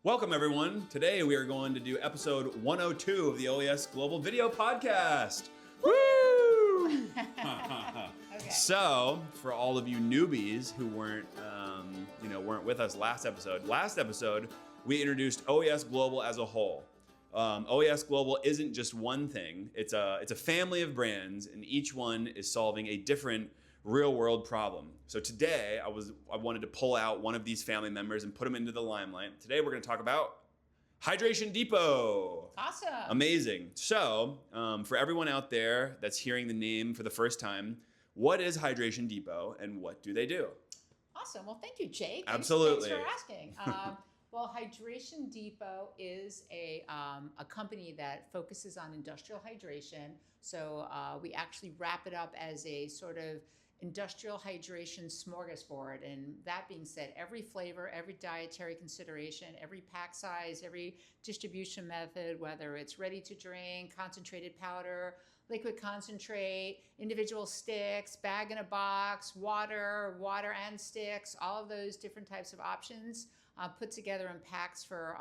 Welcome, everyone. Today we are going to do episode 102 of the OES Global Video Podcast. Woo! Okay. So, for all of you newbies who weren't with us last episode we introduced OES Global as a whole. OES Global isn't just one thing; it's a family of brands, and each one is solving a different real-world problem. So today, I wanted to pull out one of these family members and put them into the limelight. Today, we're going to talk about Hydration Depot. Awesome. Amazing. So, for everyone out there that's hearing the name for the first time, what is Hydration Depot and what do they do? Awesome. Well, thank you, Jake. Absolutely. Thanks for asking. Well, Hydration Depot is a company that focuses on industrial hydration. So we actually wrap it up as a sort of industrial hydration smorgasbord. And that being said, every flavor, every dietary consideration, every pack size, every distribution method, whether it's ready to drink, concentrated powder, liquid concentrate, individual sticks, bag in a box, water and sticks, all of those different types of options put together in packs for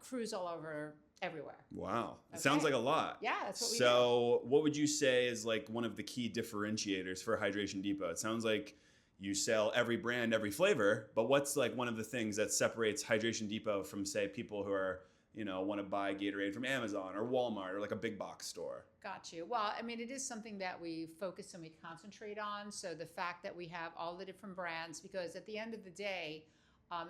crews all over everywhere. Wow. It sounds like a lot. Yeah, that's what we do. So what would you say is like one of the key differentiators for Hydration Depot? It sounds like you sell every brand, every flavor, but what's like one of the things that separates Hydration Depot from, say, people who are, want to buy Gatorade from Amazon or Walmart or like a big box store? Got you. Well, I mean, it is something that we focus and we concentrate on. So the fact that we have all the different brands, because at the end of the day,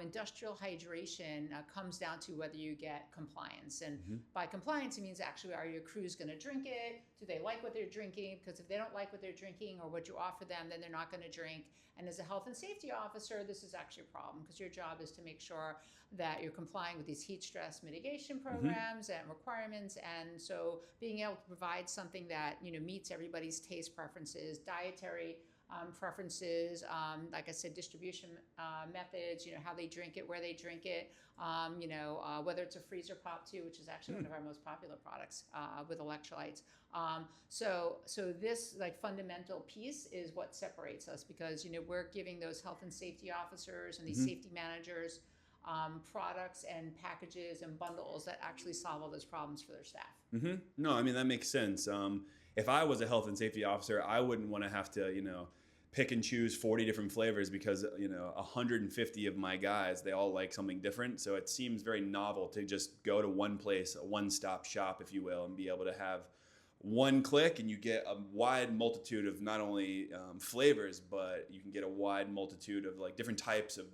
industrial hydration comes down to whether you get compliance. And by compliance, it means actually, are your crews going to drink it? Do they like what they're drinking? Because if they don't like what they're drinking or what you offer them, then they're not going to drink. And as a health and safety officer, this is actually a problem because your job is to make sure that you're complying with these heat stress mitigation programs and requirements. And so being able to provide something that, meets everybody's taste preferences, dietary preferences, like I said, distribution methods, how they drink it, where they drink it, whether it's a freezer pop too, which is actually one of our most popular products with electrolytes. So this like fundamental piece is what separates us because, we're giving those health and safety officers and these safety managers products and packages and bundles that actually solve all those problems for their staff. No, I mean, that makes sense. If I was a health and safety officer, I wouldn't want to have to, pick and choose 40 different flavors because, 150 of my guys, they all like something different. So it seems very novel to just go to one place, a one-stop shop, if you will, and be able to have one click and you get a wide multitude of not only flavors, but you can get a wide multitude of like different types of,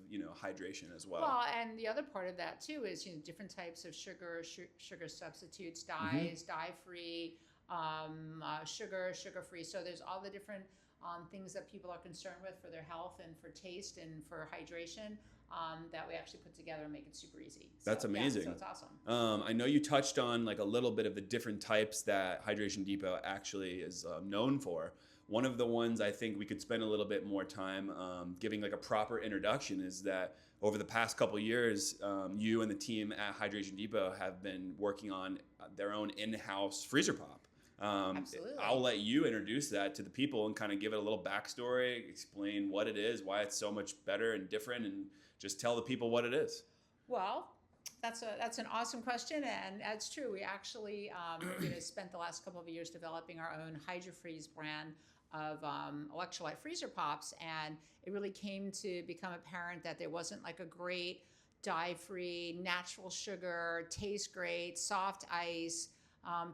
hydration as well. Well, and the other part of that too is, different types of sugar substitutes, dyes, dye-free, sugar-free. So there's all the different things that people are concerned with for their health and for taste and for hydration that we actually put together and make it super easy. That's amazing. Yeah, so it's awesome. I know you touched on like a little bit of the different types that Hydration Depot actually is known for. One of the ones I think we could spend a little bit more time giving like a proper introduction is that over the past couple of years, you and the team at Hydration Depot have been working on their own in-house freezer pop. Absolutely. I'll let you introduce that to the people and kind of give it a little backstory, explain what it is, why it's so much better and different, and just tell the people what it is. Well, that's an awesome question, and that's true. We actually spent the last couple of years developing our own Hydrafreeze brand of electrolyte freezer pops, and it really came to become apparent that there wasn't like a great dye-free, natural sugar, taste great, soft ice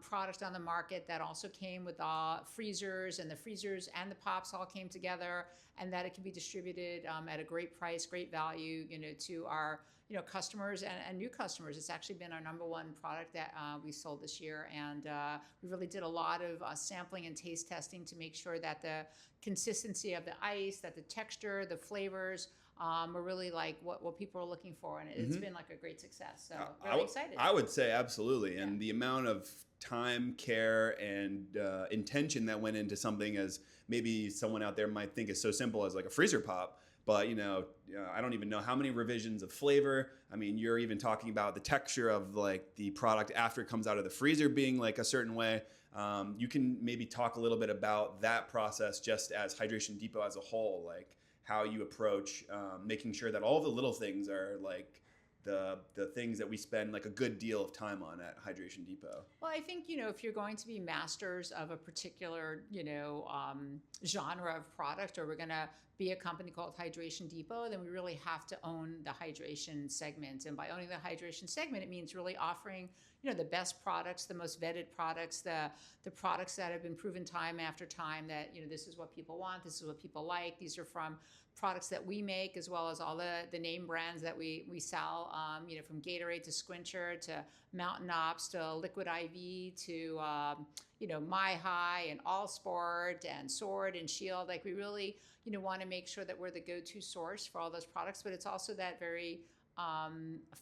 product on the market that also came with freezers, and the freezers and the pops all came together, and that it can be distributed at a great price, great value, to our customers and new customers. It's actually been our number one product that we sold this year, and we really did a lot of sampling and taste testing to make sure that the consistency of the ice, that the texture, the flavors were really like what people are looking for, and it's been like a great success. So really excited. I would say absolutely, and the amount of time, care, and intention that went into something as maybe someone out there might think is so simple as like a freezer pop. But, I don't even know how many revisions of flavor. I mean, you're even talking about the texture of like the product after it comes out of the freezer being like a certain way. You can maybe talk a little bit about that process just as Hydration Depot as a whole, like how you approach making sure that all the little things are like the things that we spend like a good deal of time on at Hydration Depot? Well, I think, if you're going to be masters of a particular, genre of product, or we're going to be a company called Hydration Depot, then we really have to own the hydration segment. And by owning the hydration segment, it means really offering, the best products, the most vetted products, the products that have been proven time after time that, this is what people want, this is what people like. These are from products that we make, as well as all the name brands that we sell, from Gatorade to Squincher to Mountain Ops to Liquid IV to, My High and All Sport and Sword and Shield. Like, we really, want to make sure that we're the go-to source for all those products, but it's also that very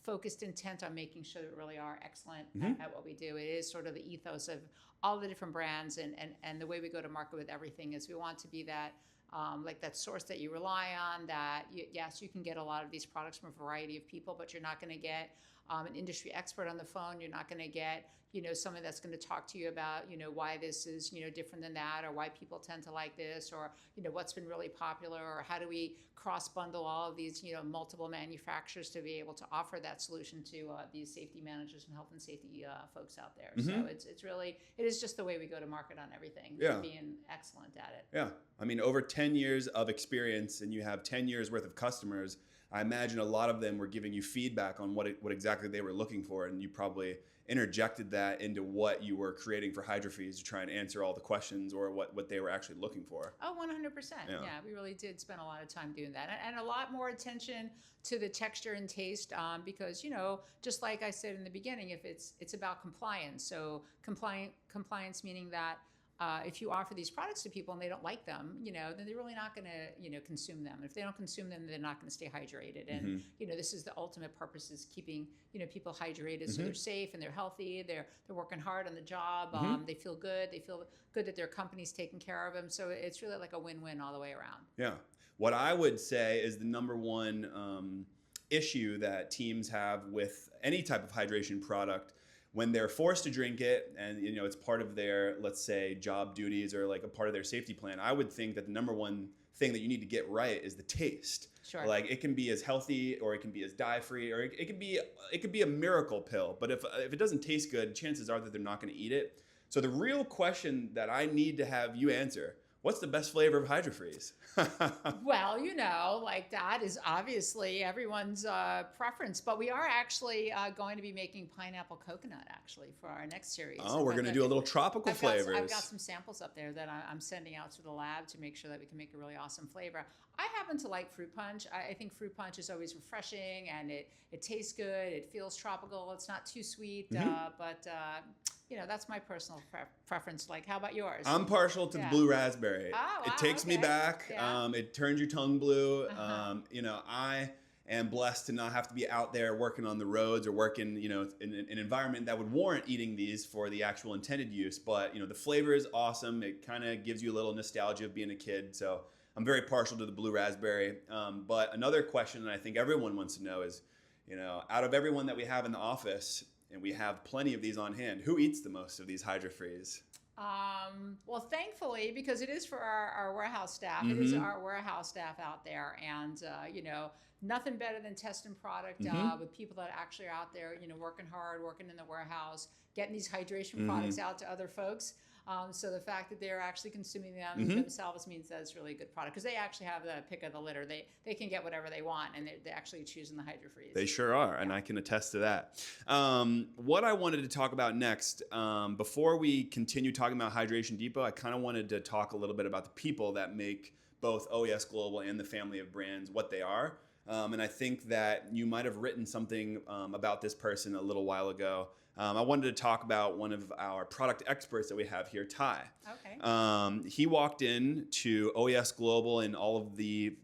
focused intent on making sure that we really are excellent at what we do. It is sort of the ethos of all the different brands, and the way we go to market with everything is we want to be that like that source that you rely on, that yes, you can get a lot of these products from a variety of people, but you're not going to get an industry expert on the phone. You're not going to get, someone that's going to talk to you about, why this is, different than that, or why people tend to like this, or, what's been really popular, or how do we cross bundle all of these, multiple manufacturers to be able to offer that solution to these safety managers and health and safety folks out there. So it's really, it is just the way we go to market on everything, being excellent at it. Yeah. I mean, over 10 years of experience, and you have 10 years worth of customers, I imagine a lot of them were giving you feedback on what exactly they were looking for, and you probably interjected that into what you were creating for Hydrafreeze to try and answer all the questions or what they were actually looking for. Oh, 100%. Yeah, we really did spend a lot of time doing that, and a lot more attention to the texture and taste, because, just like I said in the beginning, if it's about compliance. So compliance meaning that if you offer these products to people and they don't like them, then they're really not going to, consume them. If they don't consume them, they're not going to stay hydrated. And, this is the ultimate purpose, is keeping, people hydrated so they're safe and they're healthy. They're working hard on the job. They feel good. They feel good that their company's taking care of them. So it's really like a win-win all the way around. Yeah. What I would say is the number one issue that teams have with any type of hydration product, when they're forced to drink it and it's part of their, let's say, job duties or like a part of their safety plan, I would think that the number one thing that you need to get right is the taste. Sure. Like, it can be as healthy, or it can be as dye-free, or it could be a miracle pill. But if it doesn't taste good, chances are that they're not going to eat it. So the real question that I need to have you answer: what's the best flavor of Hydrafreeze? Well, like, that is obviously everyone's preference, but we are actually going to be making pineapple coconut actually for our next series. Oh, we're going to do a little tropical flavors. I've got some samples up there that I'm sending out to the lab to make sure that we can make a really awesome flavor. I happen to like fruit punch. I think fruit punch is always refreshing, and it tastes good. It feels tropical. It's not too sweet, but that's my personal preference. Like, how about yours? I'm partial to the blue raspberry. Oh, wow, it takes me back. Yeah. It turns your tongue blue. I am blessed to not have to be out there working on the roads or working, in an environment that would warrant eating these for the actual intended use. But, the flavor is awesome. It kind of gives you a little nostalgia of being a kid. So I'm very partial to the blue raspberry. But another question that I think everyone wants to know is, out of everyone that we have in the office, and we have plenty of these on hand, who eats the most of these Hydrafreeze? Well, thankfully, because it is for our warehouse staff, it is our warehouse staff out there, and nothing better than testing product with people that actually are out there, working hard, working in the warehouse, getting these hydration products out to other folks. So the fact that they're actually consuming them themselves means that it's really a good product, because they actually have the pick of the litter. They can get whatever they want, and they're actually choosing the Hydrafreeze. They sure are, and I can attest to that. What I wanted to talk about next, before we continue talking about Hydration Depot, I kind of wanted to talk a little bit about the people that make both OES Global and the family of brands what they are. And I think that you might have written something about this person a little while ago. I wanted to talk about one of our product experts that we have here, Ty. Okay. He walked in to OES Global and all of the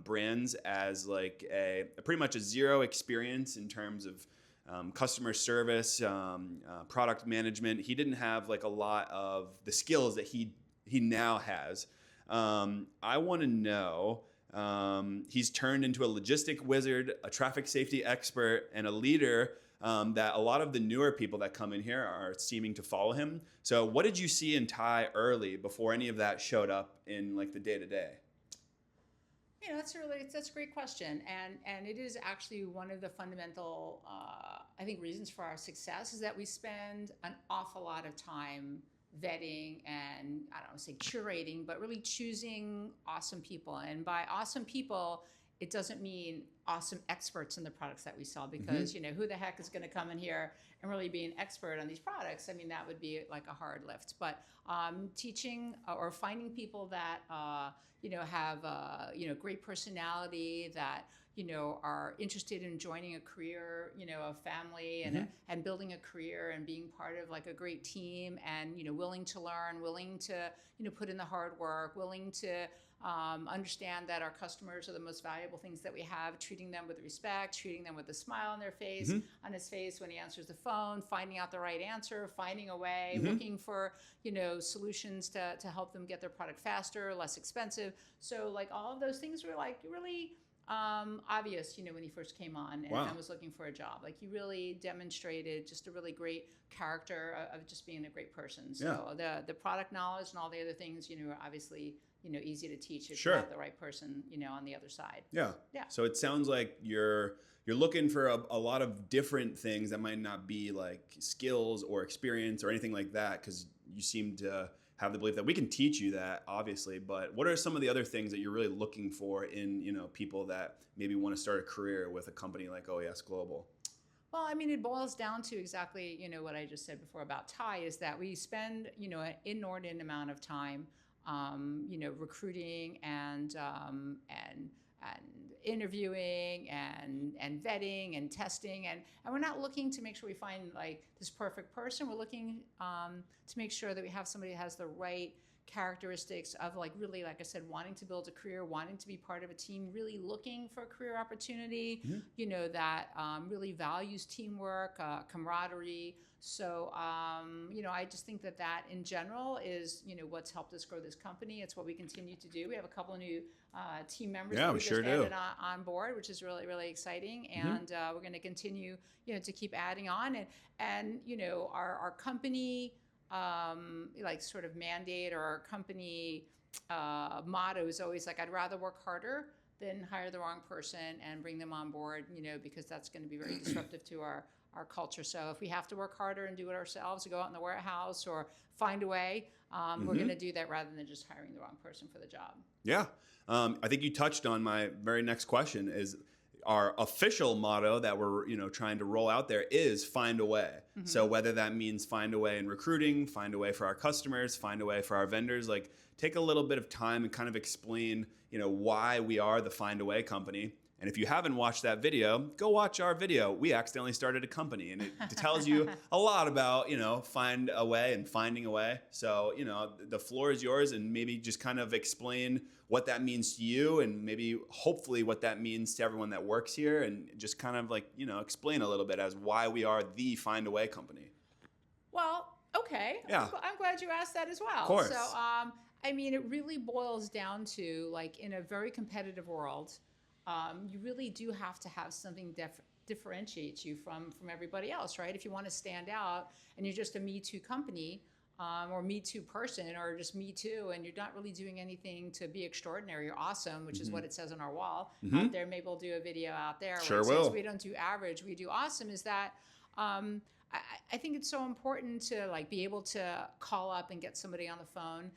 brands as like a pretty much a zero experience in terms of customer service, product management. He didn't have like a lot of the skills that he now has. I want to know, he's turned into a logistic wizard, a traffic safety expert, and a leader that a lot of the newer people that come in here are seeming to follow him. So what did you see in Ty early before any of that showed up in like the day-to-day? That's a great question, and it is actually one of the fundamental I think reasons for our success is that we spend an awful lot of time vetting and I don't want to say curating, but really choosing awesome people. And by awesome people, it doesn't mean awesome experts in the products that we sell because who the heck is going to come in here and really be an expert on these products? I mean, that would be like a hard lift. But teaching or finding people that have great personality, that are interested in joining a career, a family, and building a career and being part of like a great team, and willing to learn, willing to put in the hard work, willing to understand that our customers are the most valuable things that we have, treating them with respect, treating them with a smile on their face, on his face when he answers the phone, finding out the right answer, finding a way, looking for, solutions to help them get their product faster, less expensive. So like all of those things were like really obvious, when he first came on and was looking for a job. Like he really demonstrated just a really great character of just being a great person. So the product knowledge and all the other things, are obviously easy to teach if you have the right person, on the other side. Yeah. So it sounds like you're looking for a lot of different things that might not be like skills or experience or anything like that, because you seem to have the belief that we can teach you that, obviously. But what are some of the other things that you're really looking for in people that maybe want to start a career with a company like OES Global? Well, I mean, it boils down to exactly what I just said before about Ty, is that we spend an inordinate amount of time recruiting and interviewing and vetting and testing, and we're not looking to make sure we find like this perfect person. We're looking to make sure that we have somebody that has the right characteristics of like really, like I said, wanting to build a career, wanting to be part of a team, really looking for a career opportunity, that really values teamwork, camaraderie. So, I just think that in general is, what's helped us grow this company. It's what we continue to do. We have a couple of new team members that we just added on board, which is really, really exciting. And we're going to continue, to keep adding on. And our company, like sort of mandate, or our company motto is always like, I'd rather work harder than hire the wrong person and bring them on board, because that's going to be very disruptive to our culture. So if we have to work harder and do it ourselves, to go out in the warehouse or find a way, we're going to do that rather than just hiring the wrong person for the job. Yeah. I think you touched on my very next question. Is our official motto that we're trying to roll out there is find a way. So whether that means find a way in recruiting, find a way for our customers, find a way for our vendors, like take a little bit of time and kind of explain why we are the Find a Way company. And if you haven't watched that video, go watch our video. We accidentally started a company, and it tells you a lot about, find a way and finding a way. So, the floor is yours, and maybe just kind of explain what that means to you, and maybe hopefully what that means to everyone that works here, and just kind of like, explain a little bit as why we are the Find a Way company. Well, okay. Yeah. I'm glad you asked that as well. Of course. So, I mean, it really boils down to, like, in a very competitive world, you really do have to have something differentiates you from everybody else, right? If you want to stand out and you're just a Me Too company, or Me Too person, or just Me Too, and you're not really doing anything to be extraordinary or awesome, which is what it says on our wall out there. Maybe we'll do a video out there where it says we don't do average, we do awesome. Is that I think it's so important to like be able to call up and get somebody on the phone,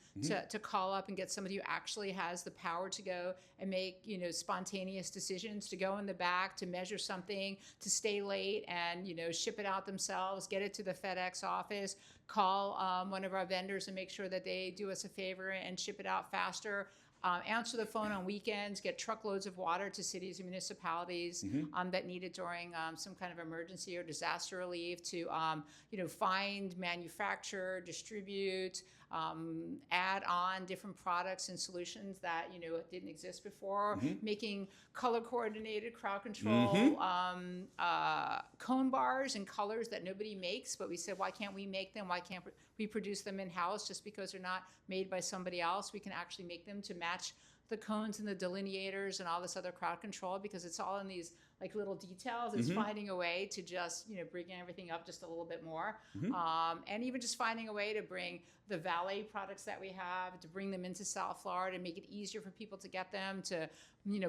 to call up and get somebody who actually has the power to go and make, spontaneous decisions, to go in the back, to measure something, to stay late and, ship it out themselves, get it to the FedEx office, call one of our vendors and make sure that they do us a favor and ship it out faster. Answer the phone on weekends, get truckloads of water to cities and municipalities that need it during some kind of emergency or disaster relief, to find, manufacture, distribute, add on different products and solutions that didn't exist before, making color coordinated crowd control cone bars and colors that nobody makes, but we said, why can't we make them? Why can't we produce them in-house? Just because they're not made by somebody else, we can actually make them to match the cones and the delineators and all this other crowd control, because it's all in these like little details. It's finding a way to just, bring everything up just a little bit more. And even just finding a way to bring the valet products that we have, to bring them into South Florida, make it easier for people to get them, to,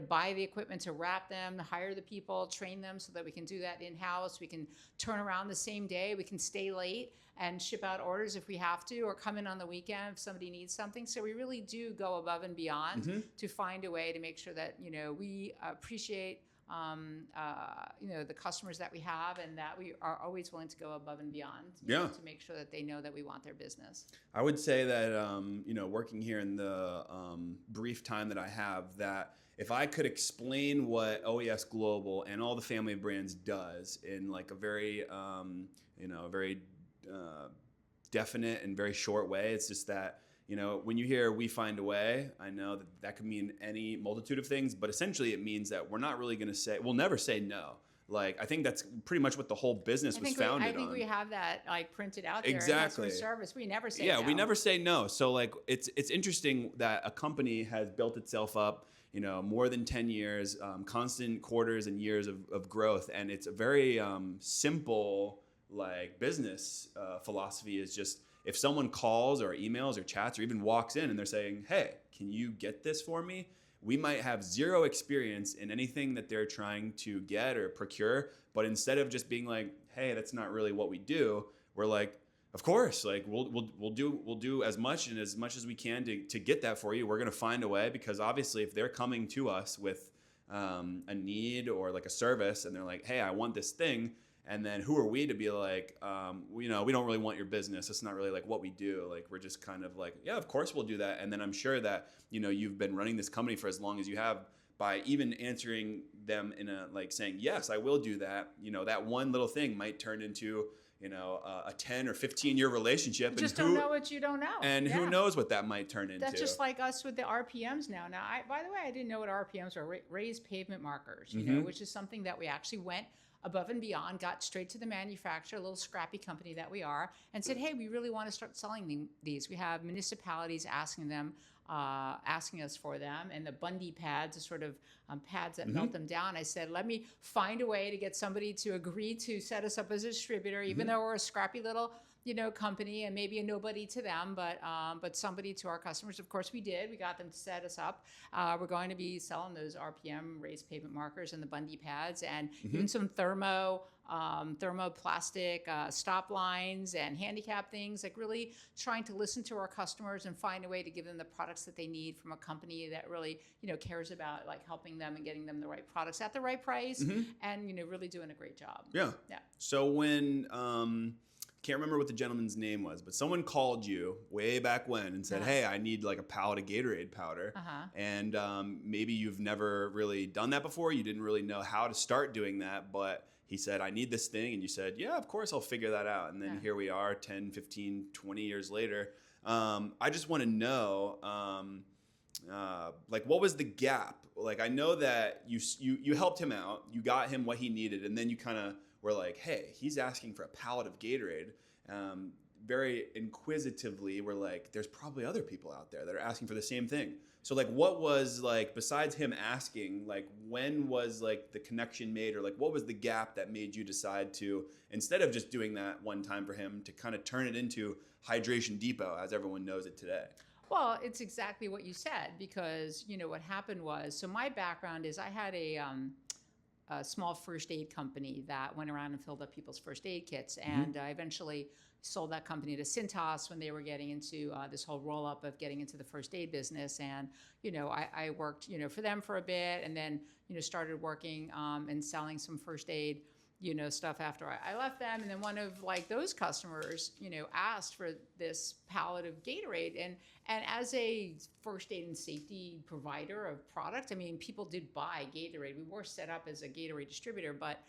buy the equipment, to wrap them, to hire the people, train them so that we can do that in-house. We can turn around the same day. We can stay late and ship out orders if we have to, or come in on the weekend if somebody needs something. So we really do go above and beyond to find a way to make sure that, we appreciate the customers that we have, and that we are always willing to go above and beyond to make sure that they know that we want their business. I would say that, working here in the brief time that I have, that if I could explain what OES Global and all the family of brands does in like a very, definite and very short way, it's just that, when you hear "we find a way," I know that could mean any multitude of things, but essentially it means that we're not really going to we'll never say no. Like, I think that's pretty much what the whole business was founded on. I think we have that like printed out there. Exactly. Customer service. We never say no. Yeah, we never say no. So like, it's interesting that a company has built itself up, more than 10 years, constant quarters and years of growth. And it's a very simple like business philosophy is just, if someone calls or emails or chats or even walks in and they're saying, "Hey, can you get this for me?" We might have zero experience in anything that they're trying to get or procure, but instead of just being like, "Hey, that's not really what we do," we're like, "Of course, like we'll do as much as we can to get that for you. We're gonna find a way," because obviously, if they're coming to us with a need or like a service, and they're like, "Hey, I want this thing," and then who are we to be like, we don't really want your business. It's not really like what we do. Like, we're just kind of like, yeah, of course we'll do that. And then I'm sure that, you've been running this company for as long as you have, by even answering them in a like saying, "Yes, I will do that." That one little thing might turn into, a 10 or 15-year relationship. You just don't know what you don't know. And who knows what that might turn into. That's just like us with the RPMs now. Now, by the way, I didn't know what RPMs were, raised pavement markers, which is something that we actually went above and beyond, got straight to the manufacturer, a little scrappy company that we are, and said, "Hey, we really want to start selling these." We have municipalities asking us for them, and the Bundy pads are sort of pads that melt them down. I said, "Let me find a way to get somebody to agree to set us up as a distributor, even though we're a scrappy little company and maybe a nobody to them, but somebody to our customers." Of course we did. We got them to set us up. We're going to be selling those RPM raised pavement markers and the Bundy pads, and even some thermoplastic stop lines and handicap things, like really trying to listen to our customers and find a way to give them the products that they need from a company that really, cares about like helping them and getting them the right products at the right price, and, really doing a great job. Yeah. So when, can't remember what the gentleman's name was, but someone called you way back when and said, "Hey, I need like a pallet of Gatorade powder." And maybe you've never really done that before. You didn't really know how to start doing that, but he said, "I need this thing." And you said, "Yeah, of course, I'll figure that out." And then here we are 10, 15, 20 years later. I just want to know, like, what was the gap? Like, I know that you helped him out. You got him what he needed. And then you kind of were like, "Hey, he's asking for a pallet of Gatorade." Very inquisitively, we're like, there's probably other people out there that are asking for the same thing. So like, what was like, besides him asking, like, when was like the connection made, or like, what was the gap that made you decide to, instead of just doing that one time for him, to kind of turn it into Hydration Depot as everyone knows it today? Well, it's exactly what you said, because, what happened was, so my background is I had a small first aid company that went around and filled up people's first aid kits. And I eventually sold that company to Cintas when they were getting into this whole roll-up of getting into the first aid business. And, I worked, for them for a bit, and then, started working and selling some first aid, stuff after I left them. And then one of like those customers, asked for this pallet of Gatorade. And as a first aid and safety provider of product, I mean, people did buy Gatorade. We were set up as a Gatorade distributor, but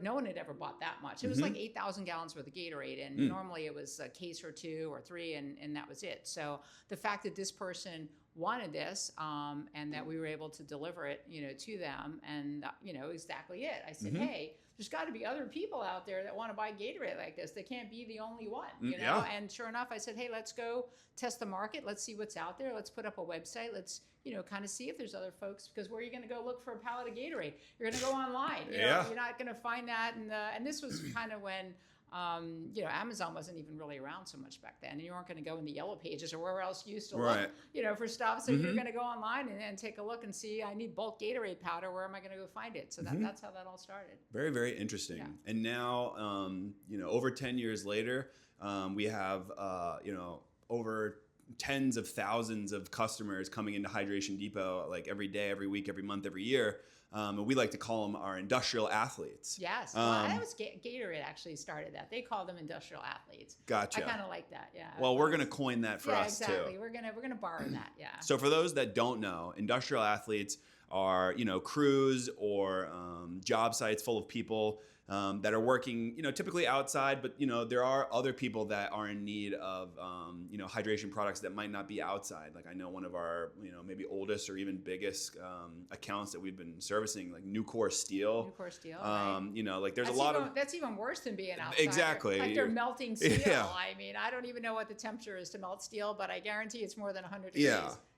no one had ever bought that much. It was like 8,000 gallons worth of Gatorade, and normally it was a case or two or three, and that was it. So the fact that this person wanted this, and that we were able to deliver it, to them, and exactly it. I said, "Hey, there's got to be other people out there that want to buy Gatorade like this. They can't be the only one, you know? And sure enough, I said, hey, let's go test the market. Let's see what's out there. Let's put up a website. Let's, you know, kind of see if there's other folks, because where are you going to go look for a pallet of Gatorade? You're going to go online. You know, you're not going to find that. And this was kind of when, you know, Amazon wasn't even really around so much back then, and you weren't going to go in the yellow pages or wherever else you used to look, you know, for stuff. So you're going to go online and take a look and see, I need bulk Gatorade powder. Where am I going to go find it? So that's how that all started. Very, very interesting. Yeah. And now, you know, over 10 years later, we have, you know, over tens of thousands of customers coming into Hydration Depot like every day, every week, every month, every year. And we like to call them our industrial athletes. Yes. Well, that was Gatorade actually started that. They call them industrial athletes. Gotcha. I kind of like that. Yeah. Well, we're going to coin that for us exactly. too. We're going to borrow that. Yeah. So for those that don't know, industrial athletes are, you know, crews or job sites full of people that are working, you know, typically outside, but, you know, there are other people that are in need of, you know, hydration products that might not be outside. Like I know one of our, you know, maybe oldest or even biggest accounts that we've been servicing, like Nucor Steel. Nucor Steel, right. You know, like there's a lot of... That's even worse than being outside. Exactly. Like they're melting steel. Yeah. I mean, I don't even know what the temperature is to melt steel, but I guarantee it's more than 100 degrees.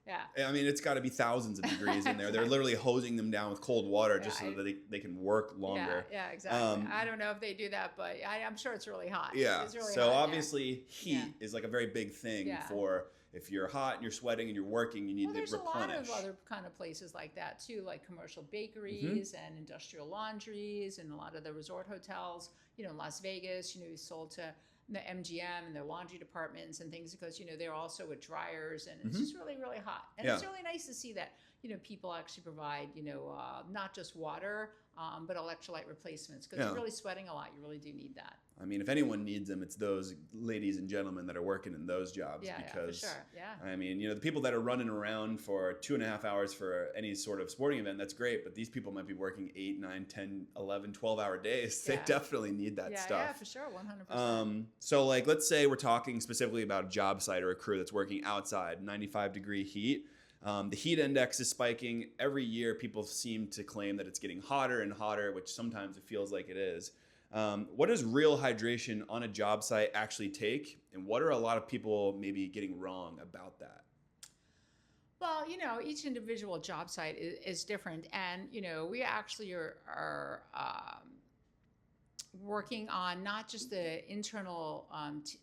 Yeah. I mean, it's got to be thousands of degrees in there. Exactly. They're literally hosing them down with cold water just so that they can work longer. Yeah, exactly. I don't know if they do that, but I'm sure it's really hot. Yeah. It's really so hot, obviously heat is like a very big thing for if you're hot and you're sweating and you're working, you need to replenish. There's a lot of other kind of places like that too, like commercial bakeries and industrial laundries and a lot of the resort hotels, you know, in Las Vegas, you know, we sold to the MGM and their laundry departments and things because, you know, they're also with dryers and it's just really, really hot. And it's really nice to see that, you know, people actually provide, you know, not just water, but electrolyte replacements because you're really sweating a lot. You really do need that. I mean, if anyone needs them, it's those ladies and gentlemen that are working in those jobs. Because, for sure. Yeah. I mean, you know, the people that are running around for 2.5 hours for any sort of sporting event, that's great. But these people might be working 8, 9, 10, 11, 12-hour days. They definitely need that stuff. Yeah, for sure. 100%. So, like, let's say we're talking specifically about a job site or a crew that's working outside, 95-degree heat. The heat index is spiking. Every year, people seem to claim that it's getting hotter and hotter, which sometimes it feels like it is. What does real hydration on a job site actually take? And what are a lot of people maybe getting wrong about that? Well, you know, each individual job site is different. And, you know, we actually are working on not just the internal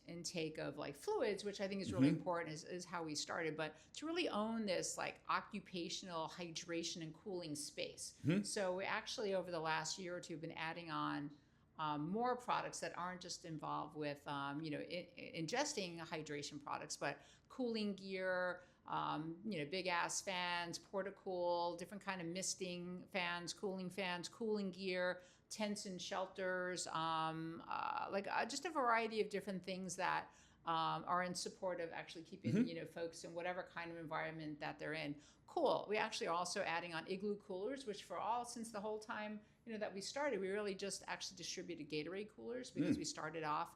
intake of like fluids, which I think is really important, is how we started, but to really own this like occupational hydration and cooling space. So we actually over the last year or two have been adding on more products that aren't just involved with, you know, ingesting hydration products, but cooling gear, you know, big ass fans, porta-cool, different kind of misting fans, cooling gear, tents and shelters, just a variety of different things that are in support of actually keeping, you know, folks in whatever kind of environment that they're in cool. We actually are also adding on igloo coolers, which since the whole time, you know, that we started, we really just actually distributed Gatorade coolers because we started off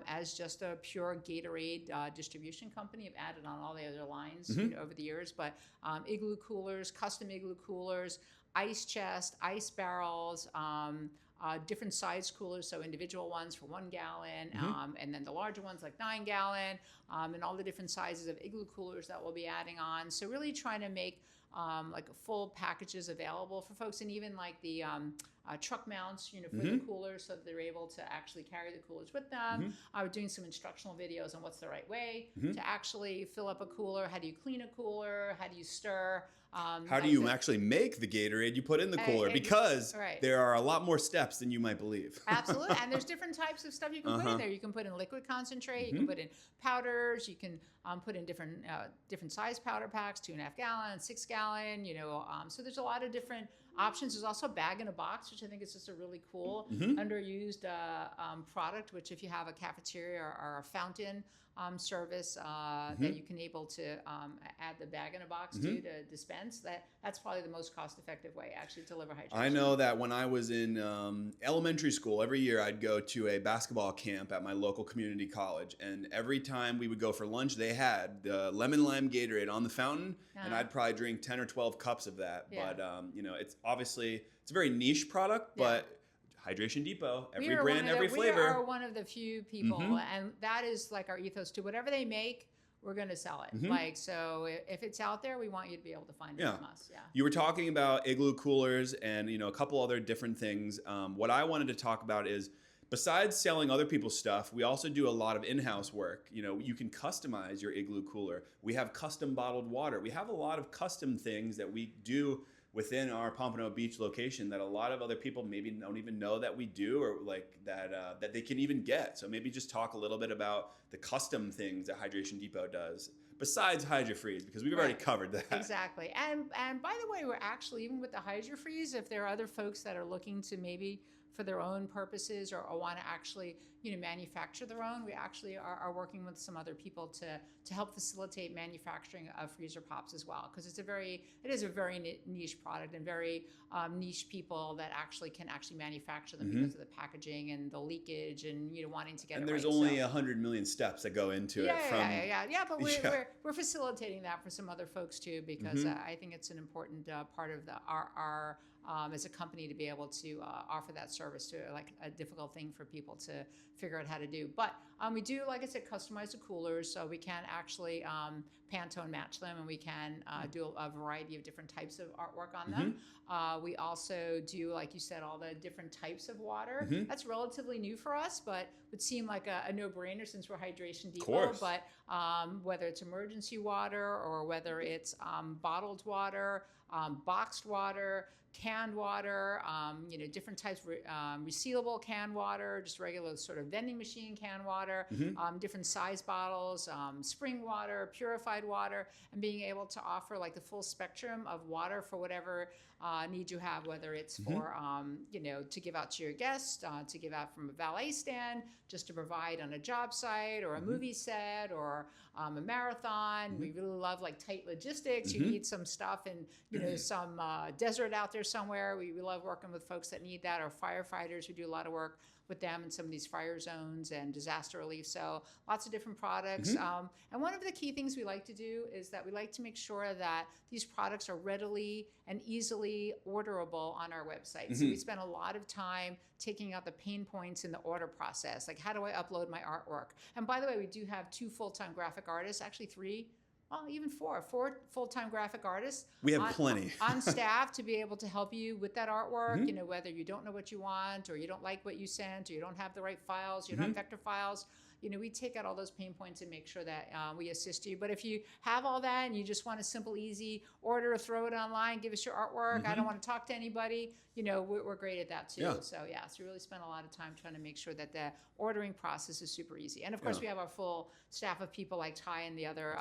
as just a pure Gatorade distribution company. Have added on all the other lines you know, over the years, but igloo coolers, custom igloo coolers, ice chest, ice barrels, different size coolers, so individual ones for 1 gallon, and then the larger ones like 9 gallon, and all the different sizes of igloo coolers that we'll be adding on. So really trying to make like full packages available for folks, and even like the truck mounts, you know, for the coolers, so that they're able to actually carry the coolers with them. We're doing some instructional videos on what's the right way to actually fill up a cooler. How do you clean a cooler? How do you stir? How do you actually make the Gatorade you put in the cooler? Because there are a lot more steps than you might believe. Absolutely. And there's different types of stuff you can put in there. You can put in liquid concentrate. You can put in powders. You can put in different size powder packs, 2.5 gallon, 6 gallon, you know. So there's a lot of different options. There's also bag in a box, which I think is just a really cool underused product, which if you have a cafeteria or a fountain service that you can able to add the bag in a box to dispense, that's probably the most cost-effective way actually to deliver hydration. I know that when I was in elementary school, every year I'd go to a basketball camp at my local community college, and every time we would go for lunch, they had the lemon lime Gatorade on the fountain, and I'd probably drink 10 or 12 cups of that. But you know, it's obviously it's a very niche product, but Hydration Depot, We every are brand, every We flavor. are one of the few people, Mhm. and that is like our ethos too. Whatever they make, we're going to sell it. Mhm. Like, so if it's out there, we want you to be able to find it Yeah. from us. Yeah. You were talking about igloo coolers and a couple other different things. What I wanted to talk about is, besides selling other people's stuff, we also do a lot of in-house work. You can customize your igloo cooler. We have custom bottled water. We have a lot of custom things that we do within our Pompano Beach location that a lot of other people maybe don't even know that we do, or like that they can even get. So maybe just talk a little bit about the custom things that Hydration Depot does besides Hydrafreeze, because we've already covered that. Exactly. And by the way, we're actually, even with the Hydrafreeze, if there are other folks that are looking to maybe for their own purposes or want to actually manufacture their own, we actually are working with some other people to help facilitate manufacturing of freezer pops as well, because it is a very niche product, and very niche people that can manufacture them because of the packaging and the leakage and wanting to get and it there's right. only 100 million steps that go into it. But we're facilitating that for some other folks too, because I think it's an important part of our as a company to be able to offer that service to, like, a difficult thing for people to figure out how to do. But we do, like I said, customize the coolers, so we can actually Pantone match them, and we can do a variety of different types of artwork on them. We also do, like you said, all the different types of water. That's relatively new for us, but would seem like a no-brainer since we're Hydration Depot. But whether it's emergency water or whether it's bottled water, boxed water, canned water, different types of resealable canned water, just regular sort of vending machine canned water, different size bottles, spring water, purified water, and being able to offer like the full spectrum of water for whatever need you have, whether it's for, to give out to your guests, to give out from a valet stand, just to provide on a job site or a movie set or a marathon. We really love like tight logistics. You need some stuff in, some desert out there somewhere. We love working with folks that need that, or firefighters. We do a lot of work with them in some of these fire zones and disaster relief. So lots of different products. And one of the key things we like to do is that we like to make sure that these products are readily and easily orderable on our website. So we spend a lot of time taking out the pain points in the order process. Like, how do I upload my artwork? And by the way, we do have 2 full-time graphic artists, actually 3, well, even 4 full-time graphic artists. We have plenty on staff to be able to help you with that artwork. Whether you don't know what you want, or you don't like what you sent, or you don't have the right files, you don't have vector files. We take out all those pain points and make sure that we assist you. But if you have all that and you just want a simple, easy order, throw it online, give us your artwork. I don't want to talk to anybody. We're great at that too. So we really spend a lot of time trying to make sure that the ordering process is super easy. And of course, we have our full staff of people like Ty and the other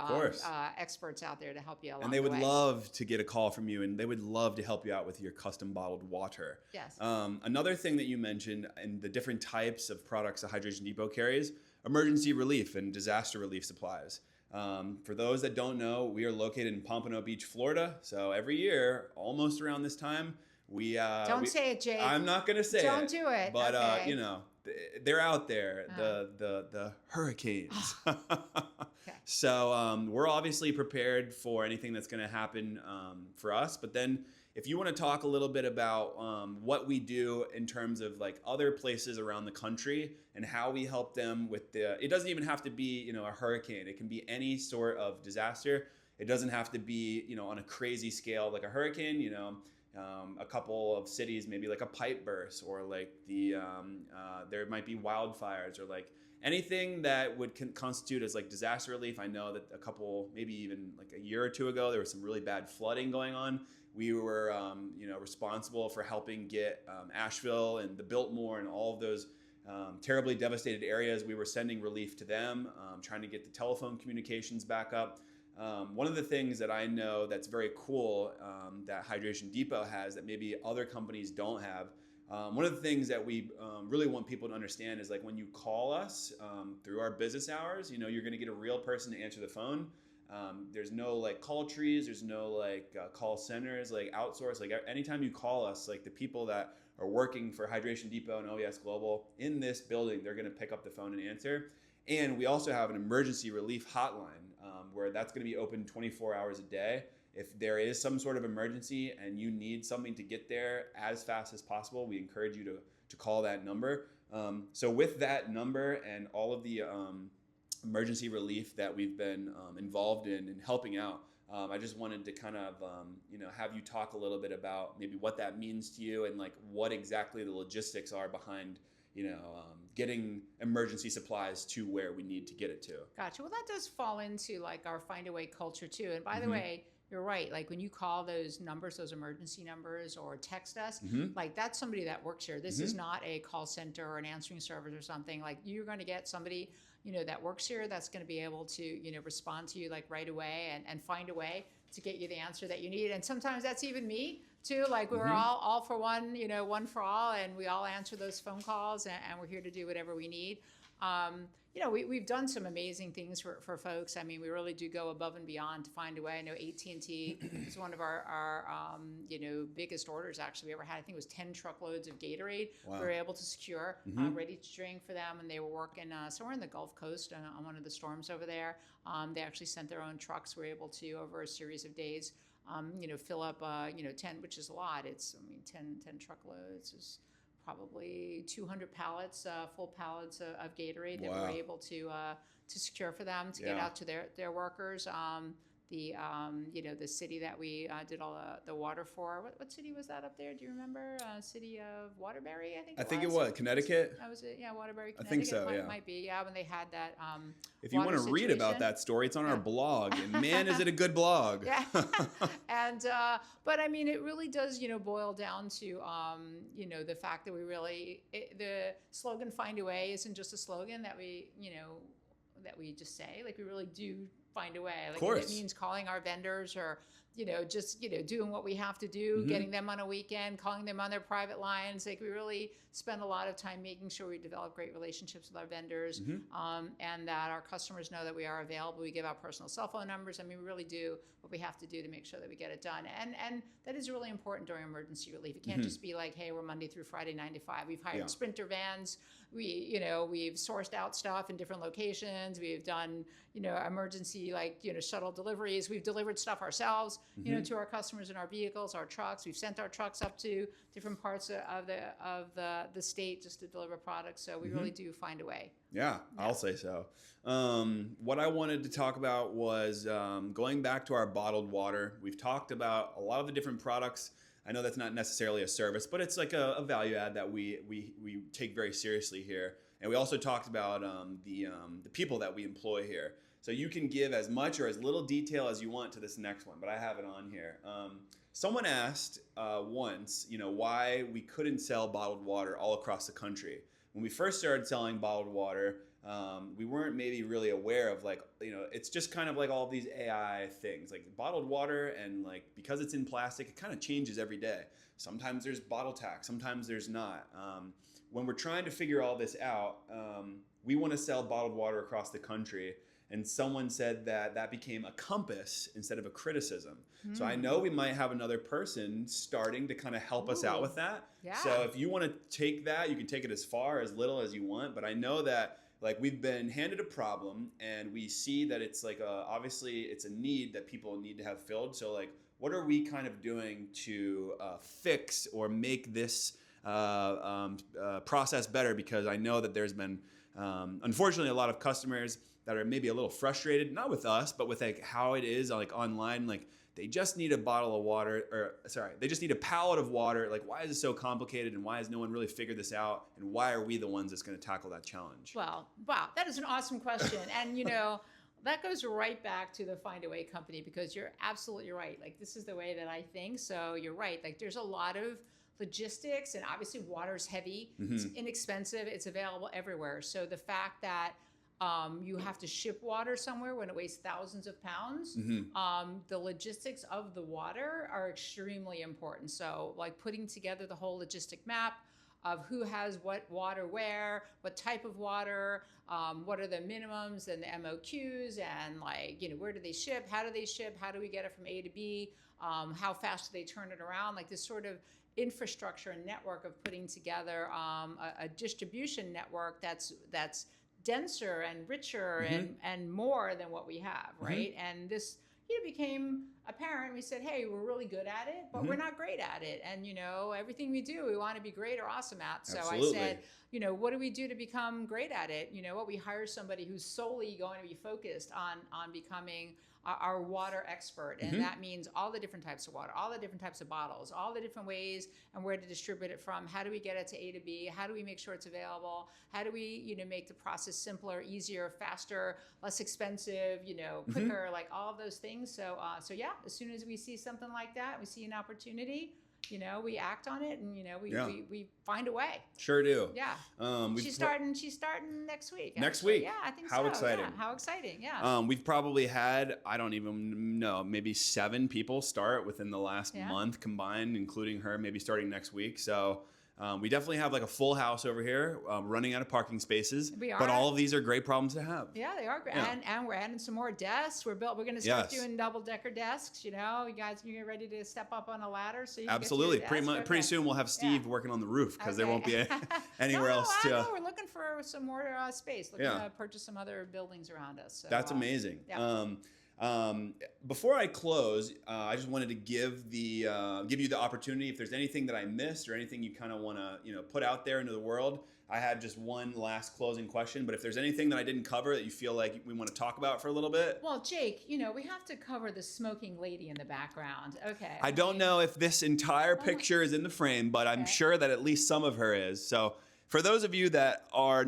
experts out there to help you along and they would love to get a call from you, and they would love to help you out with your custom bottled water. Yes. Another thing that you mentioned, and the different types of products that Hydration Depot carries, emergency relief and disaster relief supplies. For those that don't know, we are located in Pompano Beach, Florida. So every year, almost around this time, don't say it, Jake. I'm not going to say Don't do it. But, okay. they're out there, the hurricanes. Okay. So we're obviously prepared for anything that's going to happen for us. But then if you want to talk a little bit about what we do in terms of like other places around the country and how we help them with it doesn't even have to be, a hurricane. It can be any sort of disaster. It doesn't have to be, on a crazy scale like a hurricane, a couple of cities, maybe like a pipe burst, or like there might be wildfires, or like anything that would constitute as like disaster relief. I know that a couple, maybe even like a year or 2 ago, there was some really bad flooding going on. We were, responsible for helping get Asheville and the Biltmore and all of those terribly devastated areas. We were sending relief to them, trying to get the telephone communications back up. One of the things that I know that's very cool that Hydration Depot has that maybe other companies don't have, one of the things that we really want people to understand is, like, when you call us through our business hours, you're going to get a real person to answer the phone. There's no like call trees, there's no like call centers, like outsource. Like anytime you call us, like the people that are working for Hydration Depot and OES Global in this building, they're going to pick up the phone and answer. And we also have an emergency relief hotline where that's going to be open 24 hours a day. If there is some sort of emergency and you need something to get there as fast as possible, we encourage you to call that number. So with that number and all of the emergency relief that we've been involved in and helping out, I just wanted to kind of, have you talk a little bit about maybe what that means to you and like what exactly the logistics are behind, getting emergency supplies to where we need to get it to. Gotcha. Well, that does fall into like our find a way culture too. And by the way, you're right. Like when you call those numbers, those emergency numbers, or text us, like that's somebody that works here. This is not a call center or an answering service or something. Like you're going to get somebody, that works here that's going to be able to, respond to you like right away and find a way to get you the answer that you need. And sometimes that's even me too. Like we're all for one, one for all, and we all answer those phone calls, and we're here to do whatever we need. We've done some amazing things for folks. I mean, we really do go above and beyond to find a way. I know AT&T is one of our biggest orders actually we ever had. I think it was 10 truckloads of Gatorade. Wow. We were able to secure, ready to drink for them, and they were working somewhere in the Gulf Coast on one of the storms over there. They actually sent their own trucks. We were able to, over a series of days, fill up, 10, which is a lot. 10 truckloads is probably 200 pallets, full pallets of Gatorade that we were able to secure for them to get out to their workers. The city that we did all the water for. What city was that up there? Do you remember? City of Waterbury, I think. I think it was Connecticut. That was it. Yeah, Waterbury, Connecticut. I think so. Might be. Yeah, when they had that. If you want to read about that story, it's on our blog. And man, is it a good blog! Yeah. And but I mean, it really does boil down to the fact that we really the slogan "Find a Way" isn't just a slogan that we just say. Like we really do find a way. Like of course. It means calling our vendors or just doing what we have to do, getting them on a weekend, calling them on their private lines. Like we really spend a lot of time making sure we develop great relationships with our vendors, and that our customers know that we are available. We give out personal cell phone numbers. I mean, we really do what we have to do to make sure that we get it done. And that is really important during emergency relief. It can't just be like, hey, we're Monday through Friday, 9 to 5. We've hired Sprinter vans. We've sourced out stuff in different locations. We've done, emergency shuttle deliveries. We've delivered stuff ourselves, to our customers in our vehicles, our trucks. We've sent our trucks up to different parts of the state just to deliver products. So we really do find a way. Yeah, I'll say so. What I wanted to talk about was going back to our bottled water. We've talked about a lot of the different products. I know that's not necessarily a service, but it's like a value add that we take very seriously here. And we also talked about the people that we employ here. So you can give as much or as little detail as you want to this next one, but I have it on here. Someone asked once, why we couldn't sell bottled water all across the country. When we first started selling bottled water, we weren't maybe really aware of it's just kind of like all these AI things, like bottled water, and like because it's in plastic, it kind of changes every day. Sometimes there's bottle tax, sometimes there's not. When we're trying to figure all this out, we want to sell bottled water across the country. And someone said that became a compass instead of a criticism. So I know we might have another person starting to kind of help us out with that. Yeah. So if you want to take that, you can take it as far, as little as you want. But I know that we've been handed a problem, and we see that it's obviously it's a need that people need to have filled. So what are we kind of doing to fix or make this process better? Because I know that there's been unfortunately a lot of customers that are maybe a little frustrated, not with us, but with how it is online. They just need a bottle of water, they just need a pallet of water. Why is it so complicated, and why has no one really figured this out? And why are we the ones that's going to tackle that challenge? Well, wow, that is an awesome question. And that goes right back to the Find a Way company, because you're absolutely right. This is the way that I think. So you're right. There's a lot of logistics, and obviously water's heavy. It's inexpensive. It's available everywhere. So the fact that you have to ship water somewhere when it weighs thousands of pounds. The logistics of the water are extremely important. So putting together the whole logistic map of who has what water where, what type of water, what are the minimums and the MOQs, and where do they ship, how do they ship, how do we get it from A to B, how fast do they turn it around, this sort of infrastructure and network of putting together a distribution network that's denser and richer and more than what we have, right? And this became apparent. We said, hey, we're really good at it, but we're not great at it. And, everything we do, we want to be great or awesome at. So Absolutely. I said, what do we do to become great at it? We hire somebody who's solely going to be focused on becoming our water expert. And that means all the different types of water, all the different types of bottles, all the different ways and where to distribute it from. How do we get it to A to B? How do we make sure it's available? How do we, make the process simpler, easier, faster, less expensive, quicker, like all of those things. So yeah, as soon as we see something like that, we see an opportunity, we act on it, and we find a way. Sure do. Yeah. She's starting next week. Next week. Yeah, I think How so. exciting. Yeah, how exciting. Yeah. We've probably had, I don't even know, maybe 7 people start within the last month combined, including her, maybe starting next week. So we definitely have like a full house over here, running out of parking spaces. We are. But all of these are great problems to have. Yeah, they are great. Yeah. And we're adding some more desks. We're going to start doing double-decker desks. You guys, you're ready to step up on a ladder. So you Absolutely. Get to your desk. Pretty soon we'll have Steve working on the roof because there won't be anywhere else to. No, we're looking for some more space. Looking to purchase some other buildings around us. So, that's amazing. Yeah. Before I close, I just wanted to give you the opportunity. If there's anything that I missed or anything you kind of want to put out there into the world, I had just one last closing question. But if there's anything that I didn't cover that you feel like we want to talk about for a little bit, well, Jake, we have to cover the smoking lady in the background. Okay. I don't know if this entire picture is in the frame, but I'm sure that at least some of her is. So for those of you that are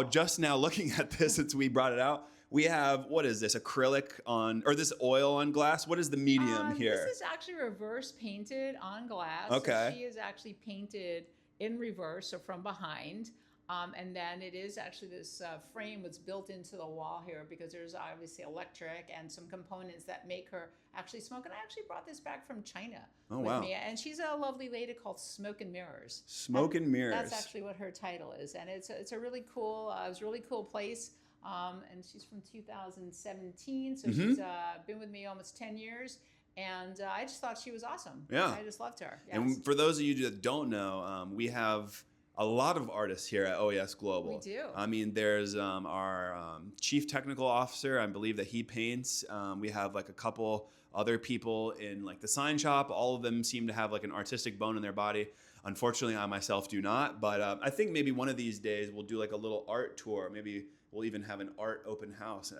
just now looking at this since we brought it out. We have, what is this, acrylic or this oil on glass? What is the medium here? This is actually reverse painted on glass. Okay. So she is actually painted in reverse, so from behind. And then it is actually this frame was built into the wall here because there's obviously electric and some components that make her actually smoke. And I actually brought this back from China with me. And she's a lovely lady called Smoke and Mirrors. Smoke and Mirrors. That's actually what her title is. And it's a really cool, it was a really cool place. And she's from 2017, so she's been with me almost 10 years, and I just thought she was awesome. Yeah. I just loved her. Yes. And for those of you that don't know, we have a lot of artists here at OES Global. We do. I mean, there's our chief technical officer. I believe that he paints. We have like a couple other people in like the sign shop. All of them seem to have like an artistic bone in their body. Unfortunately, I myself do not. But I think maybe one of these days we'll do like a little art tour. Maybe we'll even have an art open house,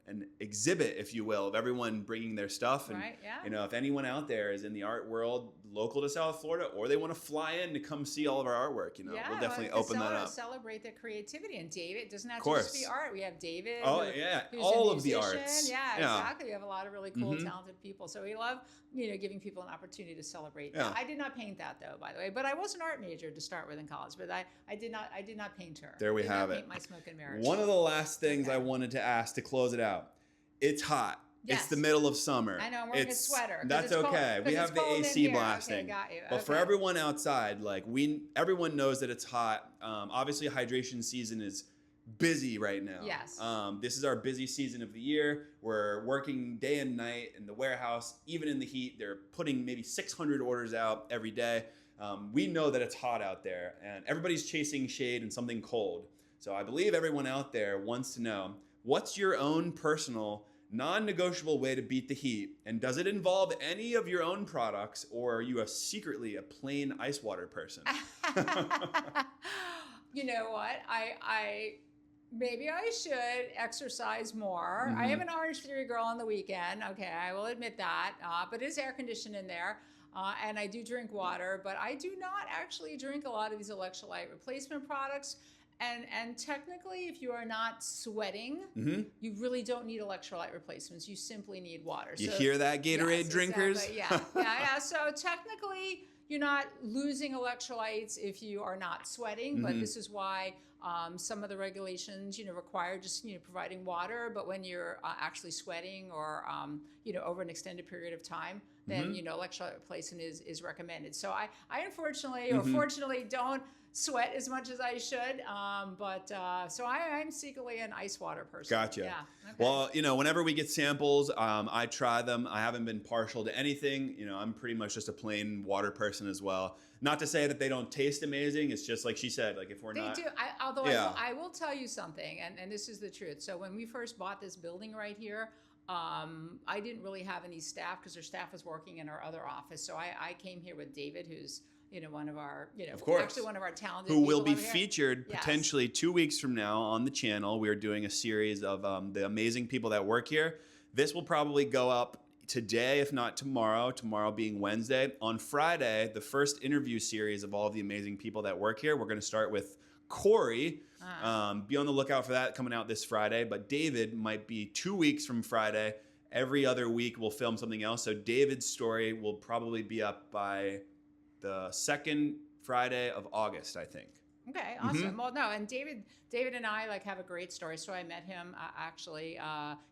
an exhibit, if you will, of everyone bringing their stuff. And, right, yeah. If anyone out there is in the art world, local to South Florida, or they want to fly in to come see all of our artwork, we'll definitely open that up. Celebrate the creativity. And David, it doesn't have to just be art. We have David. Oh, who's all a of the musician. arts. Yeah, exactly. We have a lot of really cool, talented people. So we love, giving people an opportunity to celebrate. Yeah. I did not paint that, though, by the way. But I was an art major to start with in college. But I did not paint her. There we have it. Paint my Smoke and Mirrors. One of the last things I wanted to ask to close it out. It's hot. Yes. It's the middle of summer. I know, I'm wearing a sweater. That's okay. We have the AC blasting. Okay, got you. But for everyone outside, everyone knows that it's hot. Obviously, hydration season is busy right now. Yes. This is our busy season of the year. We're working day and night in the warehouse, even in the heat. They're putting maybe 600 orders out every day. We know that it's hot out there, and everybody's chasing shade and something cold. So I believe everyone out there wants to know, what's your own personal non-negotiable way to beat the heat? And does it involve any of your own products, or are you secretly a plain ice water person? You know what? Maybe I should exercise more. I am an Orange Theory girl on the weekend. Okay, I will admit that. But it is air conditioned in there. And I do drink water, but I do not actually drink a lot of these electrolyte replacement products. And technically, if you are not sweating, you really don't need electrolyte replacements. You simply need water. You hear that, Gatorade drinkers? Exactly. Yeah. So technically, you're not losing electrolytes if you are not sweating, but this is why some of the regulations, require just, providing water. But when you're actually sweating or, over an extended period of time, then, electrolyte replacement is recommended. So I unfortunately or fortunately don't sweat as much as I should. So I'm secretly an ice water person. Gotcha. Yeah. Okay. Well, whenever we get samples, I try them. I haven't been partial to anything. I'm pretty much just a plain water person as well. Not to say that they don't taste amazing. It's just like she said, like if we're not. They do. I will tell you something, and this is the truth. So when we first bought this building right here, I didn't really have any staff because our staff was working in our other office. So I came here with David, who's one of our, of course, actually one of our talented who will people be over here. featured Yes. potentially 2 weeks from now on the channel. We are doing a series of the amazing people that work here. This will probably go up today, if not tomorrow. Tomorrow being Wednesday. On Friday, the first interview series of all of the amazing people that work here. We're going to start with Corey. Be on the lookout for that coming out this Friday. But David might be 2 weeks from Friday. Every other week we'll film something else. So David's story will probably be up by the second Friday of August, I think. Okay, awesome. Well, no, and David and I have a great story. So I met him actually.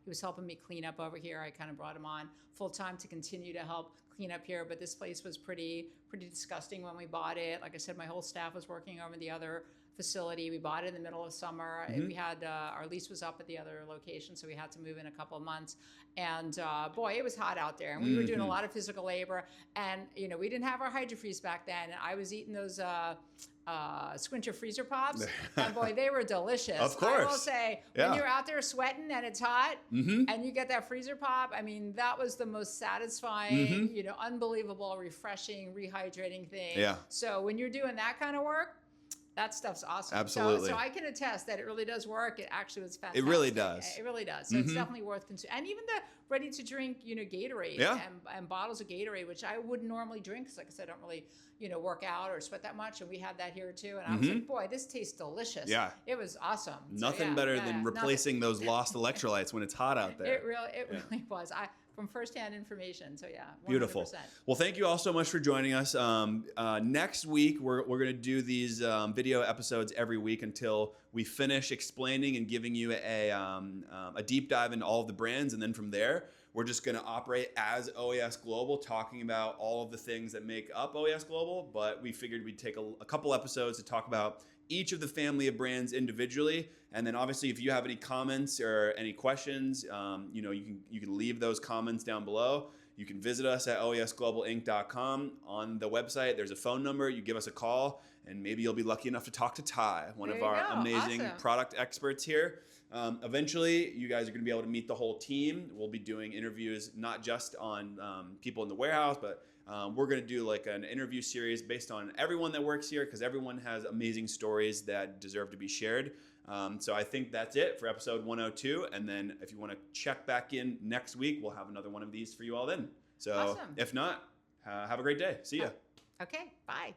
He was helping me clean up over here. I kind of brought him on full time to continue to help clean up here. But this place was pretty disgusting when we bought it. Like I said, my whole staff was working over the other facility. We bought it in the middle of summer. We had our lease was up at the other location, so we had to move in a couple of months. And boy, it was hot out there, and we were doing a lot of physical labor. And we didn't have our Hydrafreeze back then. And I was eating those Squincher freezer pops, and boy, they were delicious. Of course, I will say, when you're out there sweating and it's hot, and you get that freezer pop, I mean, that was the most satisfying, unbelievable, refreshing, rehydrating thing. Yeah. So when you're doing that kind of work, that stuff's awesome. Absolutely. So I can attest that it really does work. It actually was fantastic. It really does. It really does. So it's definitely worth consuming. And even the ready-to-drink, Gatorade and bottles of Gatorade, which I wouldn't normally drink because, like I said, I don't really, work out or sweat that much. And we had that here too. And I was like, boy, this tastes delicious. Yeah. It was awesome. Nothing better than replacing those lost electrolytes when it's hot out there. It really was. From firsthand information. So yeah, 100%. Beautiful. Well, thank you all so much for joining us. Next week, we're going to do these video episodes every week until we finish explaining and giving you a deep dive into all of the brands. And then from there, we're just going to operate as OES Global, talking about all of the things that make up OES Global. But we figured we'd take a couple episodes to talk about each of the family of brands individually. And then obviously if you have any comments or any questions, you can leave those comments down below. You can visit us at oesglobalinc.com. On the website, there's a phone number. You give us a call, and maybe you'll be lucky enough to talk to Ty, one of our amazing product experts here. Eventually, you guys are going to be able to meet the whole team. We'll be doing interviews not just on people in the warehouse, but we're going to do an interview series based on everyone that works here, because everyone has amazing stories that deserve to be shared. So I think that's it for episode 102. And then if you want to check back in next week, we'll have another one of these for you all then. So if not, have a great day. See ya. Okay, bye.